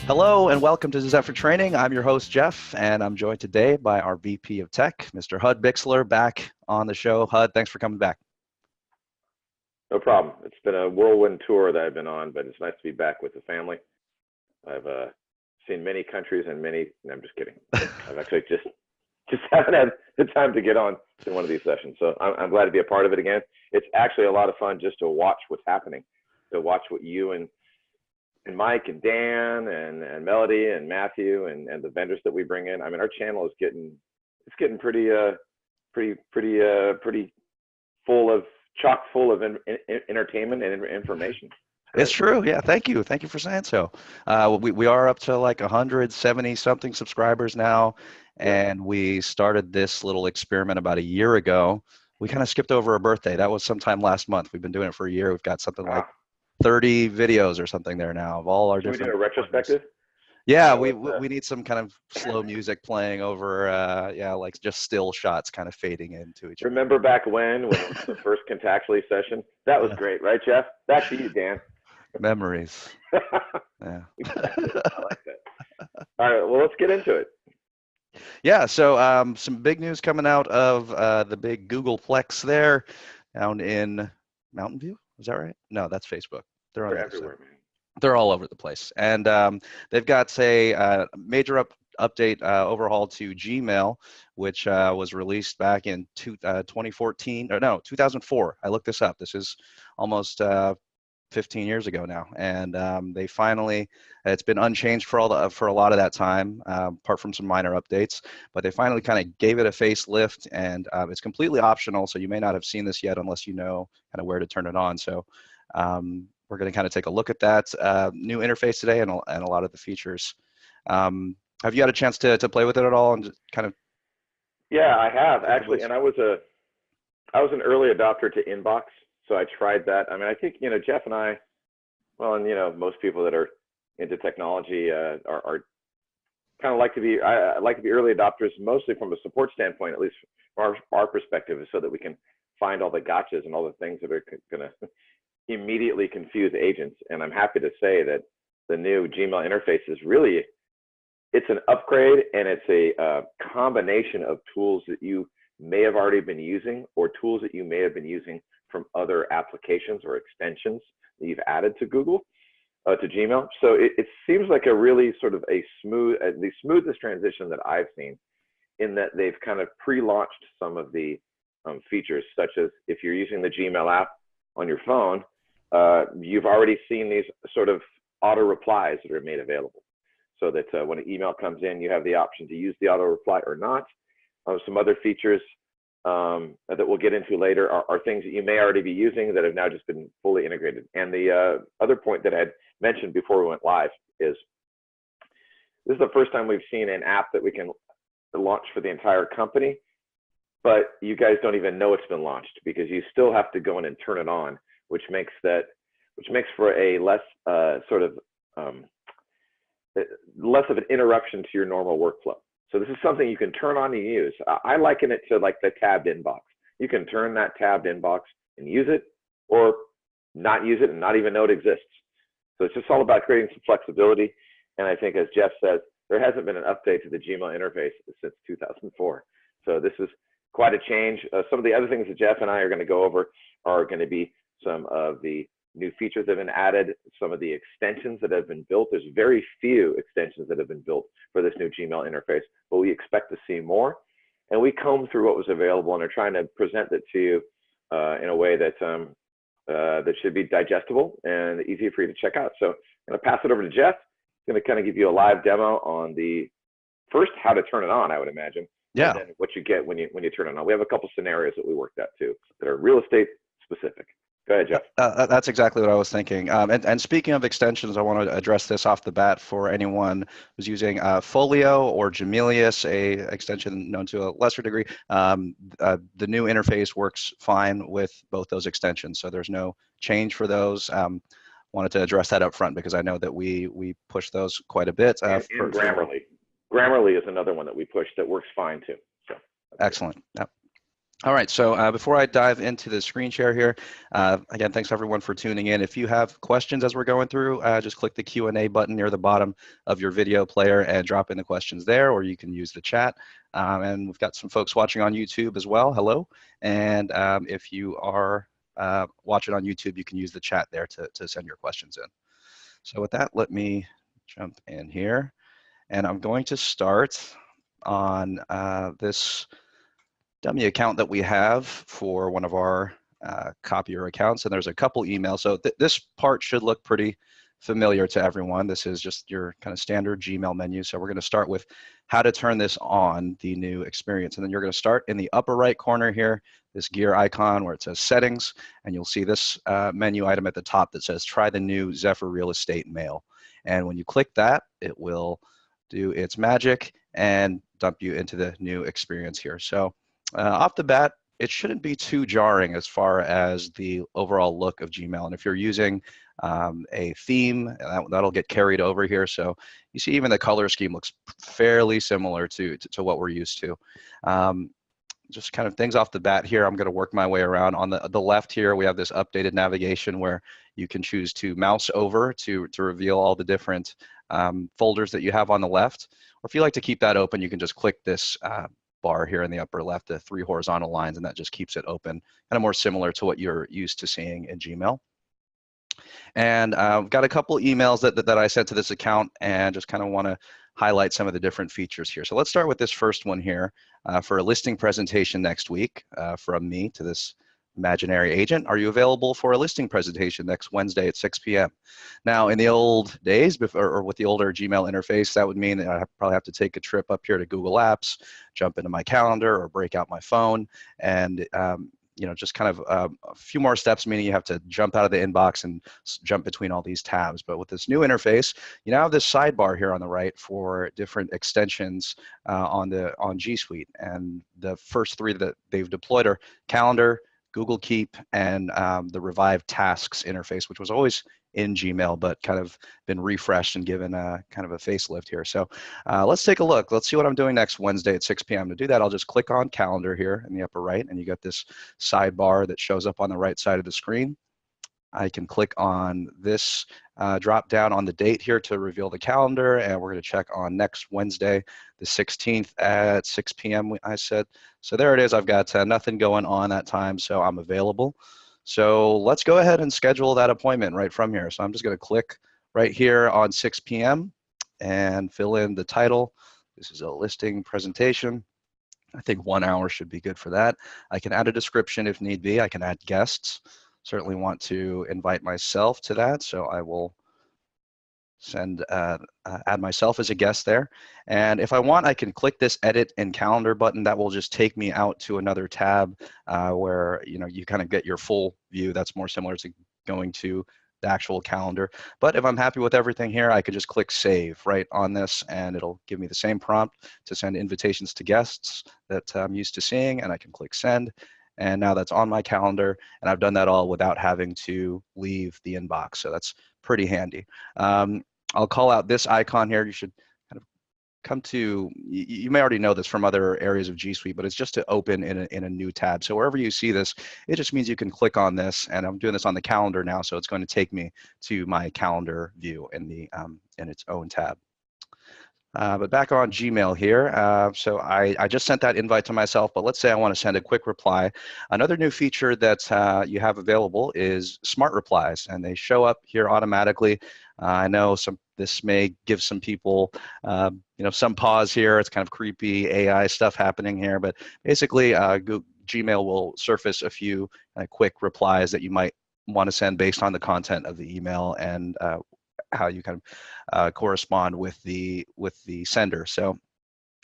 Hello and welcome to Zephyr Training. I'm your host, Jeff, and I'm joined today by our VP of Tech, Mr. Hud Bixler, back on the show. Hud, thanks for coming back. No problem. It's been a whirlwind tour that I've been on, but it's nice to be back with the family. I've seen many countries and many. No, I'm just kidding. I've actually just haven't had the time to get on to one of these sessions. So I'm glad to be a part of it again. It's actually a lot of fun just to watch what's happening, to watch what you and Mike and Dan and Melody and Matthew and the vendors that we bring in. I mean, our channel is getting pretty full of chock full of entertainment and information. It's true. Yeah. Thank you. Thank you for saying so. We are up to like 170 something subscribers now. And we started this little experiment about a year ago. We kind of skipped over a birthday. That was sometime last month. We've been doing it for a year. We've got something like 30 videos or something there now of all our Should different. We do a retrospective? Yeah, we need some kind of slow music playing over, like just still shots kind of fading into each other. Remember back when it was the first Contactually session? That was great, right, Jeff? Back to you, Dan. Memories. Yeah. I like that. All right, well, let's get into it. Yeah, so some big news coming out of the big Googleplex there down in Mountain View. Is that right? No, that's Facebook. They're everywhere, man. They're all over the place. And they've got a major update overhaul to Gmail, which was released back in 2014, or no, 2004. I looked this up. This is almost 15 years ago now, and they finally, it's been unchanged for a lot of that time, apart from some minor updates, but they finally kind of gave it a facelift, and it's completely optional, so you may not have seen this yet unless you know kind of where to turn it on. So we're going to kind of take a look at that new interface today and a lot of the features. Have you had a chance to play with it at all and just kind of? Yeah, I have actually, and I was an early adopter to Inbox. So I tried that. I mean, I think, Jeff and I, well, and, most people that are into technology are kind of like to be early adopters, mostly from a support standpoint, at least from our perspective, so that we can find all the gotchas and all the things that are going to immediately confuse agents. And I'm happy to say that the new Gmail interface is really, it's an upgrade, and it's a combination of tools that you may have already been using or tools that you may have been using from other applications or extensions that you've added to Google, to Gmail. So it seems like a really sort of the smoothest transition that I've seen, in that they've kind of pre-launched some of the features, such as if you're using the Gmail app on your phone, you've already seen these sort of auto replies that are made available, so that when an email comes in, you have the option to use the auto reply or not. Some other features that we'll get into later are things that you may already be using that have now just been fully integrated. And the other point that I had mentioned before we went live is this is the first time we've seen an app that we can launch for the entire company, but you guys don't even know it's been launched because you still have to go in and turn it on, which makes for a less less of an interruption to your normal workflow. So this is something you can turn on and use. I liken it to like the tabbed inbox. You can turn that tabbed inbox and use it, or not use it and not even know it exists. So it's just all about creating some flexibility. And I think, as Jeff says, there hasn't been an update to the Gmail interface since 2004. So this is quite a change. Some of the other things that Jeff and I are going to go over are going to be some of the new features that have been added, some of the extensions that have been built. There's very few extensions that have been built for this new Gmail interface, but we expect to see more. And we combed through what was available and are trying to present it to you in a way that that should be digestible and easy for you to check out. So I'm going to pass it over to Jeff. He's going to kind of give you a live demo on the first how to turn it on, I would imagine. Yeah. And then what you get when you turn it on. We have a couple scenarios that we worked out too that are real estate specific. Go ahead, Jeff. That's exactly what I was thinking. And speaking of extensions, I want to address this off the bat for anyone who's using Folio or Jamilius, a extension known to a lesser degree. The new interface works fine with both those extensions, so there's no change for those. Wanted to address that up front because I know that we push those quite a bit. And Grammarly. Grammarly is another one that we push that works fine too. So excellent. Yep. All right, so before I dive into the screen share here, again, thanks everyone for tuning in. If you have questions as we're going through, just click the Q&A button near the bottom of your video player and drop in the questions there, or you can use the chat. And we've got some folks watching on YouTube as well. Hello. And if you are watching on YouTube, you can use the chat there to send your questions in. So with that, let me jump in here. And I'm going to start on this dummy account that we have for one of our copier accounts, and there's a couple emails. So this part should look pretty familiar to everyone. This is just your kind of standard Gmail menu. So we're going to start with how to turn this on, the new experience. And then you're going to start in the upper right corner here, this gear icon where it says settings, and you'll see this menu item at the top that says try the new Zephyr Real Estate Mail. And when you click that, it will do its magic and dump you into the new experience here. So off the bat, it shouldn't be too jarring as far as the overall look of Gmail. And if you're using a theme, that'll get carried over here. So you see even the color scheme looks fairly similar to what we're used to. Just kind of things off the bat here, I'm going to work my way around. On the left here, we have this updated navigation where you can choose to mouse over to reveal all the different folders that you have on the left. Or if you like to keep that open, you can just click this bar here in the upper left, the 3 horizontal lines, and that just keeps it open, kind of more similar to what you're used to seeing in Gmail. And I've got a couple emails that I sent to this account and just kind of want to highlight some of the different features here. So let's start with this first one here for a listing presentation next week from me to this imaginary agent. Are you available for a listing presentation next Wednesday at 6 p.m.? Now, in the old days, or with the older Gmail interface, that would mean that I probably have to take a trip up here to Google Apps, jump into my calendar, or break out my phone, and you know, just kind of a few more steps, meaning you have to jump out of the inbox and jump between all these tabs. But with this new interface, you now have this sidebar here on the right for different extensions on G Suite. And the first 3 that they've deployed are Calendar, Google Keep, and the revived Tasks interface, which was always in Gmail, but kind of been refreshed and given kind of a facelift here. So let's take a look. Let's see what I'm doing next Wednesday at 6 p.m. To do that, I'll just click on Calendar here in the upper right, and you got this sidebar that shows up on the right side of the screen. I can click on this drop down on the date here to reveal the calendar, and we're going to check on next Wednesday, the 16th at 6 p.m. I said. So there it is. I've got nothing going on that time, so I'm available. So let's go ahead and schedule that appointment right from here. So I'm just going to click right here on 6 p.m. and fill in the title. This is a listing presentation. I think 1 hour should be good for that. I can add a description if need be. I can add guests. Certainly want to invite myself to that, so I will send add myself as a guest there. And if I want, I can click this edit and calendar button. That will just take me out to another tab where you kind of get your full view. That's more similar to going to the actual calendar. But if I'm happy with everything here, I could just click save right on this, and it'll give me the same prompt to send invitations to guests that I'm used to seeing, and I can click send. And now that's on my calendar, and I've done that all without having to leave the inbox. So that's pretty handy. I'll call out this icon here. You should kind of come to, you may already know this from other areas of G Suite, but it's just to open in a new tab. So wherever you see this, it just means you can click on this, and I'm doing this on the calendar now, so it's going to take me to my calendar view in its own tab. But back on Gmail here, so I just sent that invite to myself, but let's say I want to send a quick reply. Another new feature that you have available is smart replies, and they show up here automatically. I know this may give some people some pause here. It's kind of creepy AI stuff happening here, but basically Gmail will surface a few quick replies that you might want to send based on the content of the email and how you kind of correspond with the sender. So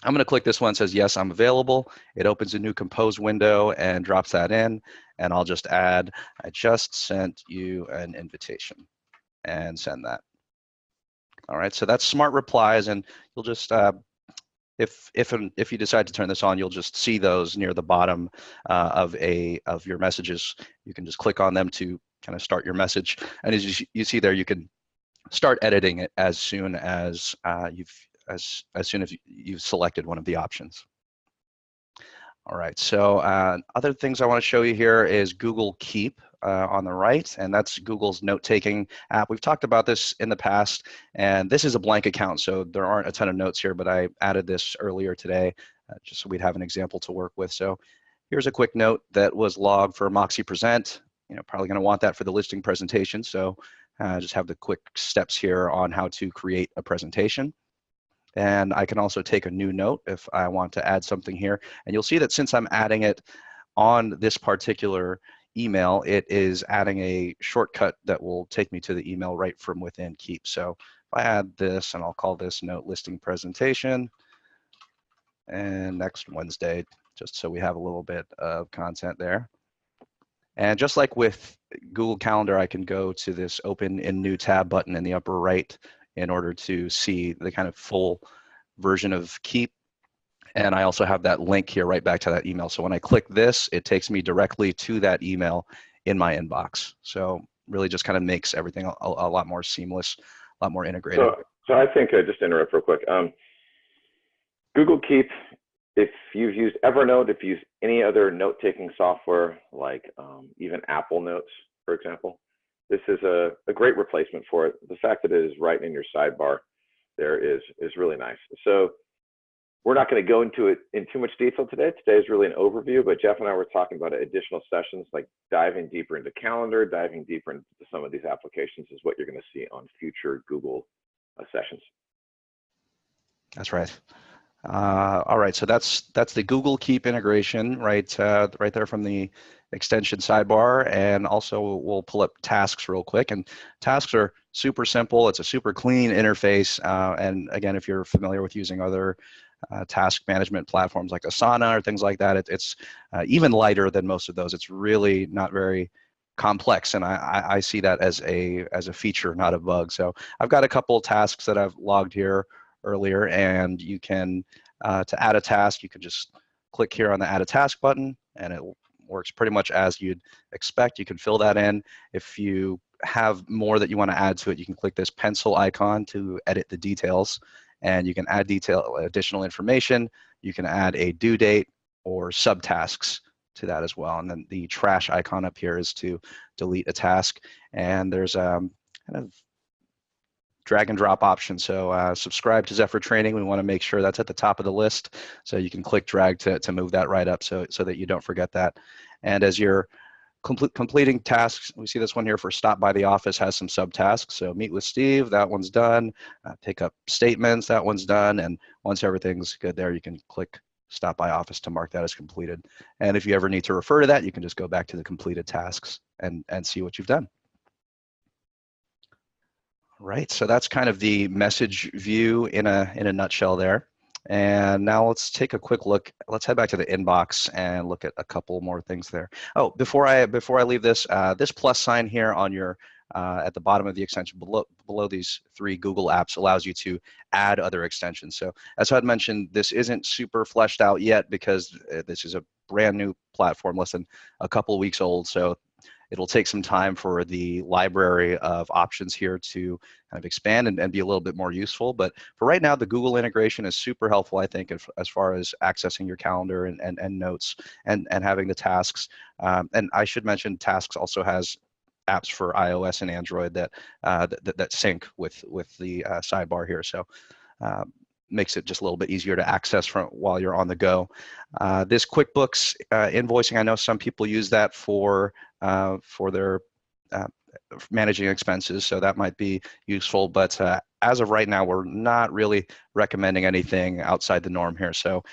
I'm going to click this one. It says yes, I'm available. It opens a new compose window and drops that in, and I'll just add I just sent you an invitation and send that. All right, so that's smart replies, and you'll just if you decide to turn this on, you'll just see those near the bottom of your messages. You can just click on them to kind of start your message, and as you see there, you can start editing it as soon as you've selected one of the options. All right, so other things I want to show you here is Google Keep on the right, and that's Google's note-taking app. We've talked about this in the past, and this is a blank account, so there aren't a ton of notes here, but I added this earlier today just so we'd have an example to work with. So here's a quick note that was logged for Moxie Present. Probably going to want that for the listing presentation, so just have the quick steps here on how to create a presentation. And I can also take a new note if I want to add something here. And you'll see that since I'm adding it on this particular email, it is adding a shortcut that will take me to the email right from within Keep. So if I add this, and I'll call this note listing presentation, and next Wednesday, just so we have a little bit of content there. And just like with Google Calendar, I can go to this open in new tab button in the upper right in order to see the kind of full version of Keep. And I also have that link here right back to that email. So when I click this, it takes me directly to that email in my inbox. So really just kind of makes everything a lot more seamless, a lot more integrated. So I think, just to interrupt real quick, Google Keep, if you've used Evernote, if you've used any other note-taking software, like even Apple Notes, for example, this is a great replacement for it. The fact that it is right in your sidebar there is really nice. So we're not going to go into it in too much detail today. Today is really an overview, but Jeff and I were talking about additional sessions, like diving deeper into Calendar, diving deeper into some of these applications is what you're going to see on future Google sessions. That's right. All right, so that's the Google Keep integration, right there from the extension sidebar, and also we'll pull up tasks real quick. And tasks are super simple. It's a super clean interface, and again, if you're familiar with using other task management platforms like Asana or things like that, it's even lighter than most of those. It's really not very complex, and I see that as a feature, not a bug. So I've got a couple tasks that I've logged here earlier, and you can to add a task, you can just click here on the add a task button, and it works pretty much as you'd expect. You can fill that in. If you have more that you want to add to it, you can click this pencil icon to edit the details, and you can add additional information. You can add a due date or subtasks to that as well. And then the trash icon up here is to delete a task. And there's kind of drag and drop option. So subscribe to Zephyr Training. We want to make sure that's at the top of the list. So you can click drag to move that right up so that you don't forget that. And as you're completing tasks, we see this one here for stop by the office has some subtasks. So meet with Steve, that one's done. Pick up statements, that one's done. And once everything's good there, you can click stop by office to mark that as completed. And if you ever need to refer to that, you can just go back to the completed tasks and see what you've done. Right, so that's kind of the message view in a nutshell there. And now let's take a quick look. Let's head back to the inbox and look at a couple more things there. Oh, before I leave this, this plus sign here on your at the bottom of the extension below these three Google apps allows you to add other extensions. So as I had mentioned, this isn't super fleshed out yet because this is a brand new platform, less than a couple of weeks old. So it'll take some time for the library of options here to kind of expand and be a little bit more useful. But for right now, the Google integration is super helpful, I think, as far as accessing your calendar and notes and having the tasks. And I should mention, Tasks also has apps for iOS and Android that sync with the sidebar here. So makes it just a little bit easier to access while you're on the go. This QuickBooks invoicing, I know some people use that for their managing expenses, so that might be useful. But as of right now, we're not really recommending anything outside the norm here. So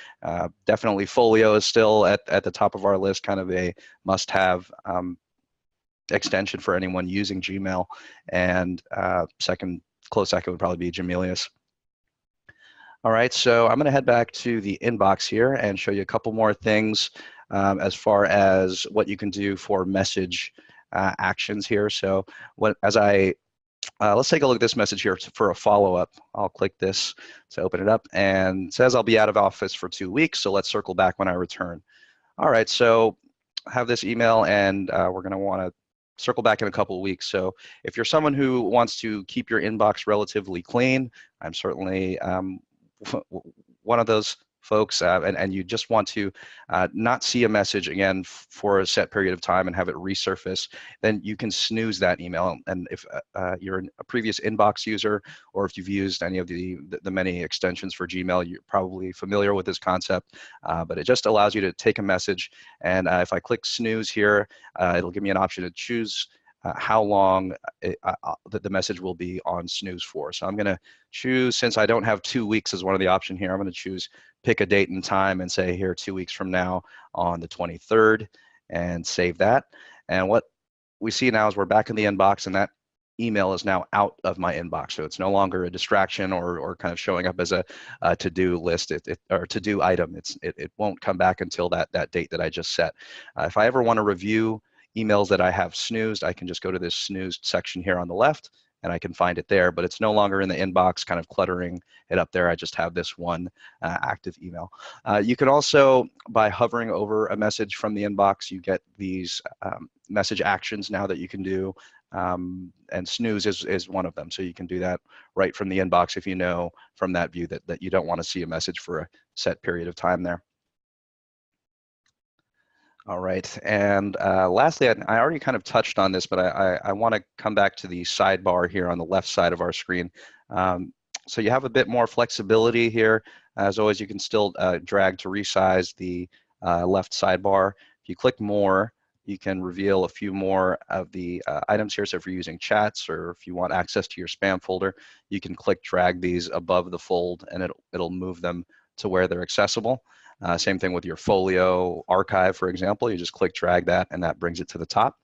definitely Folio is still at the top of our list, kind of a must-have extension for anyone using Gmail. And close second would probably be Jamilius. All right, so I'm going to head back to the inbox here and show you a couple more things as far as what you can do for message actions here. So let's take a look at this message here for a follow-up. I'll click this to open it up, and it says I'll be out of office for 2 weeks, so let's circle back when I return. All right, so I have this email, and we're going to want to circle back in a couple of weeks. So if you're someone who wants to keep your inbox relatively clean, I'm certainly one of those folks, and you just want to not see a message again for a set period of time and have it resurface, then you can snooze that email. And if you're a previous inbox user, or if you've used any of the many extensions for Gmail, you're probably familiar with this concept, but it just allows you to take a message, and if I click snooze here, it'll give me an option to choose how long the message will be on snooze for. So I'm going to choose, since I don't have 2 weeks as one of the option here, I'm going to choose pick a date and time and say here 2 weeks from now on the 23rd, and save that. And what we see now is we're back in the inbox, and that email is now out of my inbox. So it's no longer a distraction or kind of showing up as a to-do list or to-do item. It won't come back until that date that I just set. If I ever want to review emails that I have snoozed, I can just go to this snoozed section here on the left, and I can find it there, but it's no longer in the inbox kind of cluttering it up there. I just have this one active email. You can also, by hovering over a message from the inbox, you get these message actions now that you can do, and snooze is one of them. So you can do that right from the inbox if you know from that view that you don't want to see a message for a set period of time there. All right, and lastly, I already kind of touched on this, but I want to come back to the sidebar here on the left side of our screen. So you have a bit more flexibility here. As always, you can still drag to resize the left sidebar. If you click more, you can reveal a few more of the items here. So if you're using chats, or if you want access to your spam folder, you can click drag these above the fold, and it'll move them to where they're accessible. Same thing with your folio archive, for example. You just click drag that, and that brings it to the top.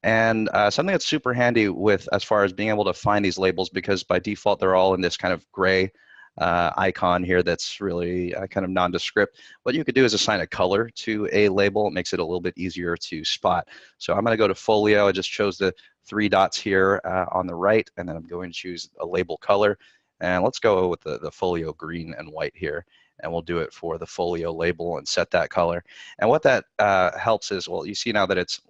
And something that's super handy with as far as being able to find these labels, because by default they're all in this kind of gray icon here that's really kind of nondescript. What you could do is assign a color to a label. It makes it a little bit easier to spot. So I'm going to go to folio. I just chose the 3 dots here on the right, and then I'm going to choose a label color. And let's go with the folio green and white here. And we'll do it for the folio label and set that color. And what that helps is, well, you see now that it's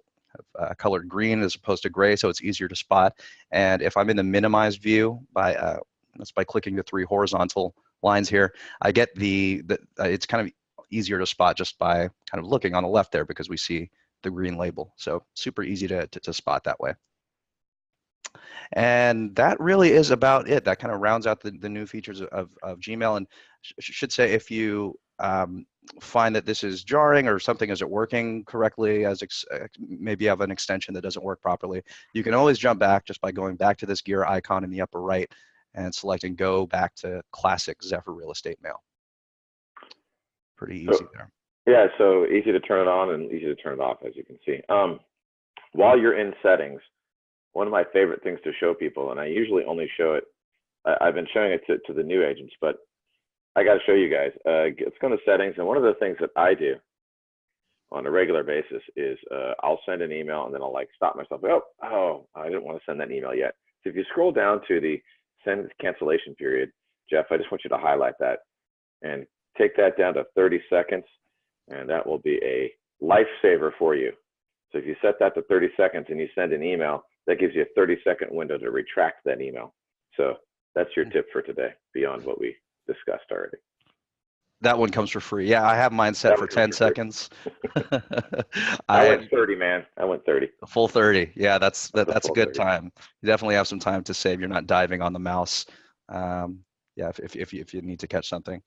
colored green as opposed to gray, so it's easier to spot. And if I'm in the minimized view, that's by clicking the 3 horizontal lines here, I get it's kind of easier to spot just by kind of looking on the left there, because we see the green label. So super easy to spot that way. And that really is about it. That kind of rounds out the new features of Gmail. And should say, if you find that this is jarring or something isn't working correctly, maybe you have an extension that doesn't work properly, you can always jump back just by going back to this gear icon in the upper right and selecting go back to classic Zephyr Real Estate Mail. Pretty easy there. Yeah, so easy to turn it on and easy to turn it off, as you can see. While you're in settings, one of my favorite things to show people, and I usually only show it, I've been showing it to the new agents, but I got to show you guys. Let's go to settings, and one of the things that I do on a regular basis is I'll send an email, and then I'll like stop myself. Oh, I didn't want to send that email yet. So if you scroll down to the send cancellation period, Jeff, I just want you to highlight that and take that down to 30 seconds, and that will be a lifesaver for you. So if you set that to 30 seconds and you send an email, that gives you a 30-second window to retract that email. So that's your tip for today, beyond what we discussed already. That one comes for free. Yeah, I have mine set for 10 seconds. I went 30, man. I went 30. Full 30. Yeah, that's a good 30. Time. You definitely have some time to save. You're not diving on the mouse. Yeah, if you need to catch something.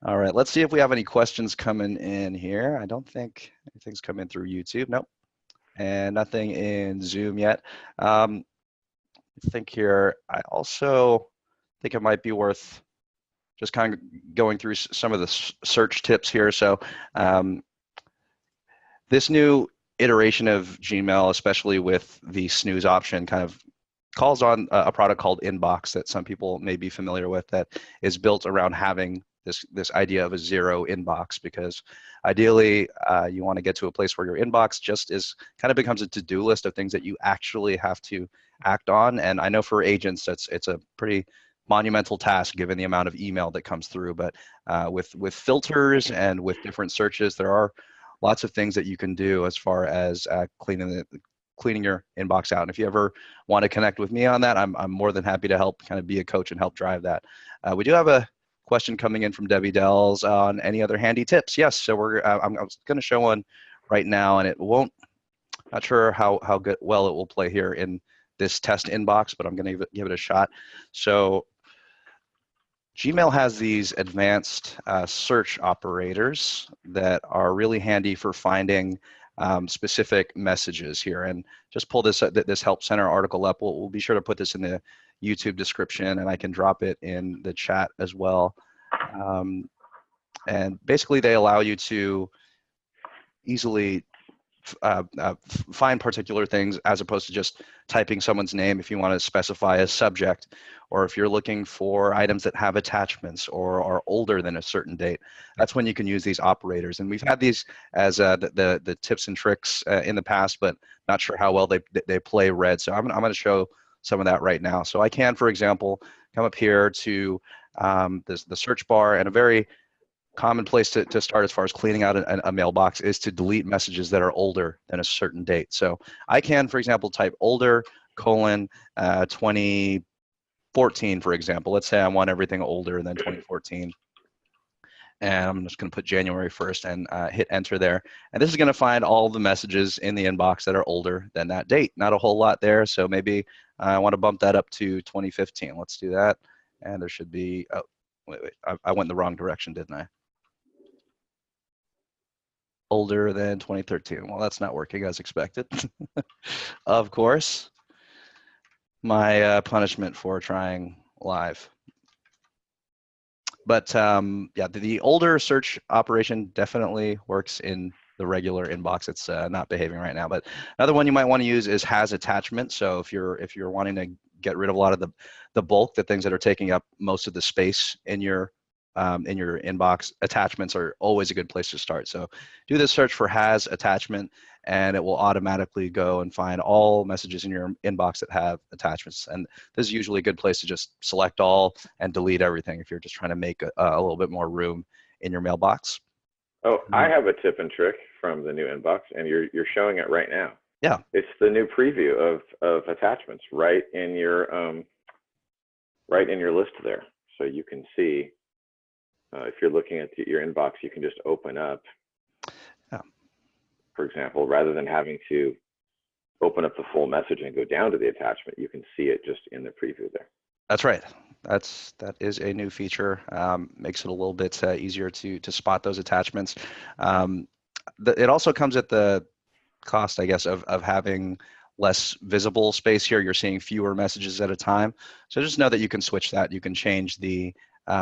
All right, let's see if we have any questions coming in here. I don't think anything's come in through YouTube. Nope. And nothing in Zoom yet. I think here, I also think it might be worth just kind of going through some of the search tips here. So this new iteration of Gmail, especially with the snooze option, kind of calls on a product called Inbox that some people may be familiar with, that is built around having this idea of a zero inbox, because ideally you want to get to a place where your inbox just kind of becomes a to-do list of things that you actually have to act on. And I know for agents it's a pretty monumental task given the amount of email that comes through, but with filters and with different searches, there are lots of things that you can do as far as cleaning your inbox out. And if you ever want to connect with me on that, I'm more than happy to help kind of be a coach and help drive that. We do have a question coming in from Debbie Dells on any other handy tips. Yes, so I'm going to show one right now, and it won't. Not sure how well it will play here in this test inbox, but I'm going to give it a shot. So Gmail has these advanced search operators that are really handy for finding specific messages here. And just pull this Help Center article up. We'll be sure to put this in the YouTube description, and I can drop it in the chat as well. And basically, they allow you to easily find particular things as opposed to just typing someone's name if you want to specify a subject, or if you're looking for items that have attachments or are older than a certain date. That's when you can use these operators. And we've had these as the tips and tricks in the past, but not sure how well they play red. So I'm going to show some of that right now. So I can, for example, come up here to the search bar, and a very common place to start as far as cleaning out a mailbox is to delete messages that are older than a certain date. So I can, for example, type older : 2014, for example. Let's say I want everything older than 2014. And I'm just going to put January 1st and hit enter there. And this is going to find all the messages in the inbox that are older than that date. Not a whole lot there, so maybe I want to bump that up to 2015. Let's do that. And there should be, oh, wait, I went in the wrong direction, didn't I? Older than 2013. Well, that's not working as expected. Of course. My punishment for trying live. But yeah, the older search operation definitely works in the regular inbox. It's not behaving right now. But another one you might want to use is has attachment. So if you're wanting to get rid of a lot of the bulk, the things that are taking up most of the space in your inbox, attachments are always a good place to start. So do this search for has attachment, and it will automatically go and find all messages in your inbox that have attachments. And this is usually a good place to just select all and delete everything if you're just trying to make a little bit more room in your mailbox. Oh, I have a tip and trick from the new inbox, and you're showing it right now. Yeah. It's the new preview of attachments right in your list there. So you can see, if you're looking at your inbox, you can just open up, for example, rather than having to open up the full message and go down to the attachment, you can see it just in the preview there. That's right. That is a new feature. Makes it a little bit easier to spot those attachments. It also comes at the cost, I guess, of having less visible space here. You're seeing fewer messages at a time. So just know that you can switch that. You can change the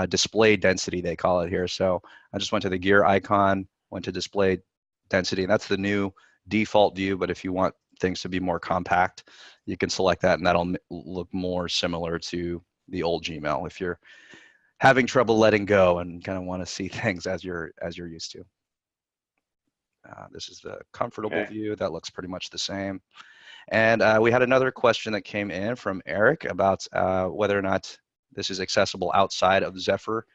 display density, they call it here. So I just went to the gear icon, went to display density, and that's the new default view. But if you want things to be more compact, you can select that, and that'll look more similar to the old Gmail if you're having trouble letting go and kind of want to see things as you're used to. This is the comfortable view. That looks pretty much the same. And we had another question that came in from Eric about whether or not this is accessible outside of Zephyr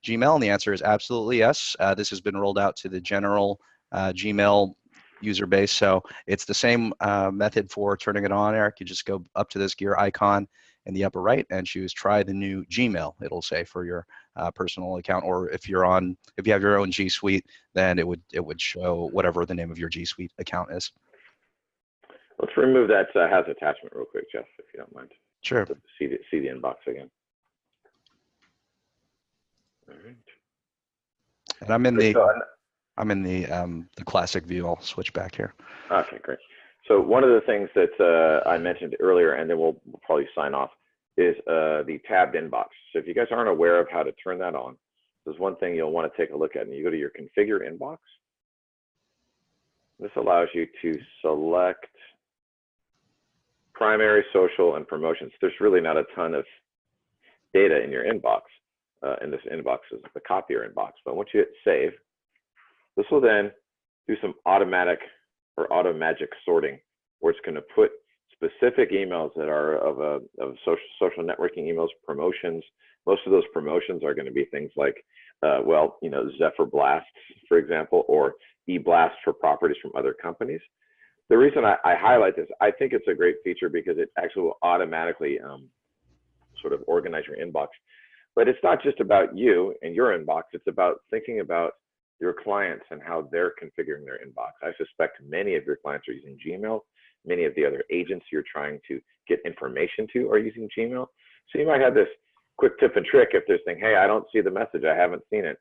Gmail, and the answer is absolutely yes. This has been rolled out to the general Gmail user base, so it's the same method for turning it on, Eric. You just go up to this gear icon in the upper right and choose try the new Gmail, it'll say, for your personal account, or if you have your own G Suite, then it would show whatever the name of your G Suite account is. Let's remove that has attachment real quick, Jeff, if you don't mind. Sure. See the inbox again. All right. And I'm in the classic view. I'll switch back here. Okay, great. So one of the things that I mentioned earlier, and then we'll probably sign off, is the tabbed inbox. So if you guys aren't aware of how to turn that on, there's one thing you'll want to take a look at. And you go to your configure inbox. This allows you to select primary, social, and promotions. There's really not a ton of data in your inbox. In this inbox is the copier inbox. But once you hit save, this will then do some automatic or auto magic sorting, where it's going to put specific emails that are of social networking emails, promotions. Most of those promotions are going to be things like, Zephyr Blasts, for example, or eBlast for properties from other companies. The reason I highlight this, I think it's a great feature because it actually will automatically sort of organize your inbox. But it's not just about you and your inbox. It's about thinking about your clients and how they're configuring their inbox. I suspect many of your clients are using Gmail. Many of the other agents you're trying to get information to are using Gmail. So you might have this quick tip and trick if they're saying, hey, I don't see the message, I haven't seen it.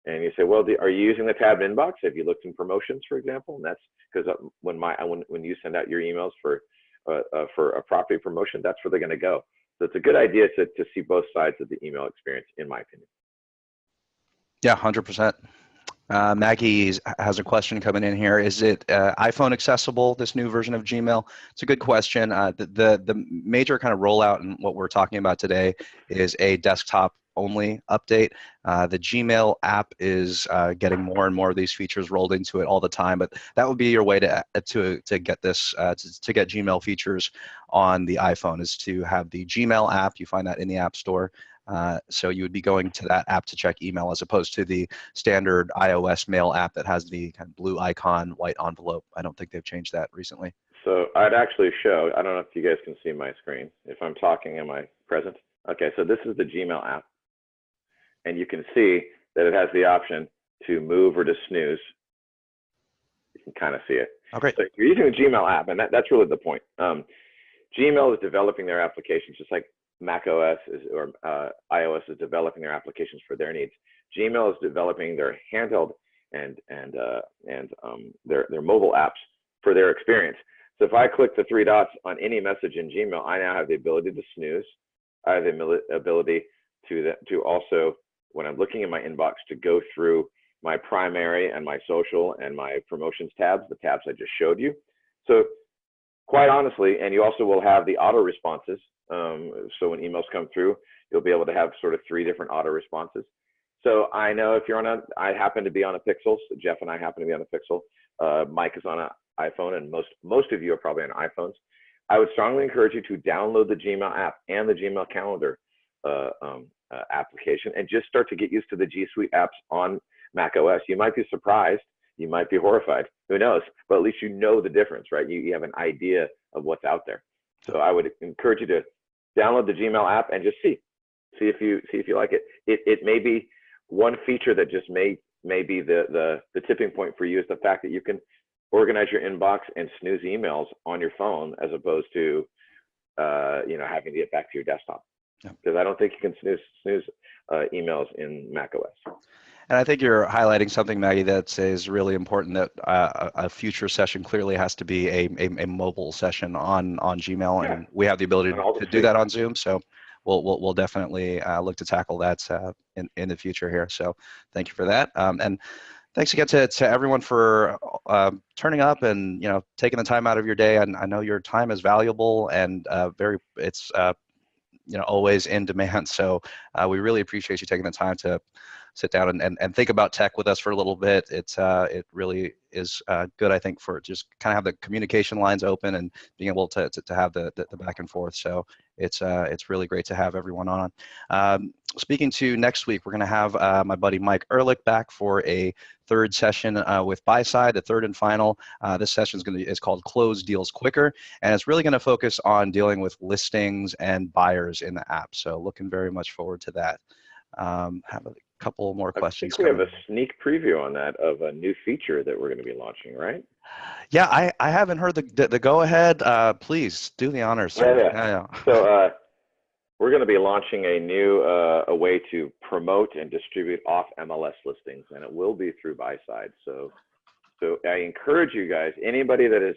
And you say, well, are you using the tab inbox? Have you looked in promotions, for example? And that's because when you send out your emails for a property promotion, that's where they're going to go. So it's a good idea to see both sides of the email experience, in my opinion. Yeah, 100%. Maggie has a question coming in here. Is it iPhone accessible, this new version of Gmail? It's a good question. The major kind of rollout in what we're talking about today is a desktop only update. The Gmail app is getting more and more of these features rolled into it all the time, but that would be your way to get this to get Gmail features on the iPhone, is to have the Gmail app. You find that in the App Store. So you would be going to that app to check email, as opposed to the standard iOS mail app that has the kind of blue icon, white envelope. I don't think they've changed that recently. So I'd actually show, I don't know if you guys can see my screen. If I'm talking, am I present? Okay, so this is the Gmail app. And you can see that it has the option to move or to snooze. You can kind of see it. Oh, great. So you're using the Gmail app, and that's really the point. Gmail is developing their applications just like Mac OS or iOS is developing their applications for their needs. Gmail is developing their handheld and their mobile apps for their experience. So if I click the three dots on any message in Gmail, I now have the ability to snooze. I have the ability to also, when I'm looking at my inbox, to go through my primary and my social and my promotions tabs, the tabs I just showed you. So quite honestly, and you also will have the auto responses. So when emails come through, you'll be able to have sort of 3 different auto responses. So I know if you're on I happen to be on a Pixel. So Jeff and I happen to be on a Pixel. Mike is on an iPhone, and most of you are probably on iPhones. I would strongly encourage you to download the Gmail app and the Gmail Calendar application, and just start to get used to the G Suite apps on Mac OS. You might be surprised, you might be horrified, who knows? But at least you know the difference, right? You have an idea of what's out there. So I would encourage you to download the Gmail app and just see if you like it. It may be one feature that just may be the tipping point for you, is the fact that you can organize your inbox and snooze emails on your phone, as opposed to having to get back to your desktop. Because I don't think you can snooze emails in Mac OS. And I think you're highlighting something, Maggie, that is really important, that a future session clearly has to be a mobile session on Gmail, and we have the ability to do that on Zoom. So we'll definitely look to tackle that in the future here. So thank you for that. And thanks again to everyone for turning up and taking the time out of your day. And I know your time is valuable and it's always in demand. So we really appreciate you taking the time to sit down and think about tech with us for a little bit. It really is good, I think, for just kind of have the communication lines open and being able to have the back and forth. So it's really great to have everyone on. Speaking to next week, we're going to have my buddy Mike Ehrlich back for a third session with Buyside, the third and final. This session is called Close Deals Quicker, and it's really going to focus on dealing with listings and buyers in the app. So looking very much forward to that. Have a couple more questions. I think we have a sneak preview on that of a new feature that we're going to be launching, right? Yeah, I haven't heard the go ahead. Please do the honors. Yeah. So we're going to be launching a new a way to promote and distribute off MLS listings, and it will be through Buyside. So I encourage you guys, anybody that has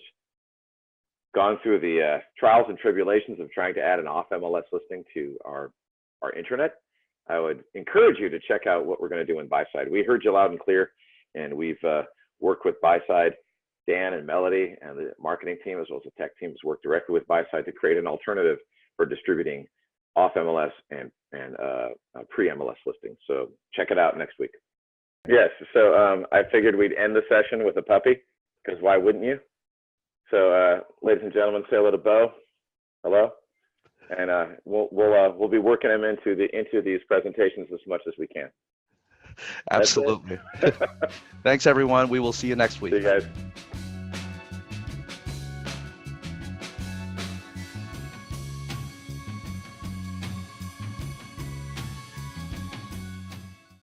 gone through the trials and tribulations of trying to add an off MLS listing to our intranet, I would encourage you to check out what we're going to do in Buyside. We heard you loud and clear, and we've worked with Buyside. Dan and Melody and the marketing team, as well as the tech team, has worked directly with Buyside to create an alternative for distributing off MLS and pre-MLS listings. So check it out next week. Yes, so I figured we'd end the session with a puppy, because why wouldn't you? So ladies and gentlemen, say hello to Bo. Hello. And we'll be working him into these presentations as much as we can. Absolutely. Thanks, everyone. We will see you next week. See you guys.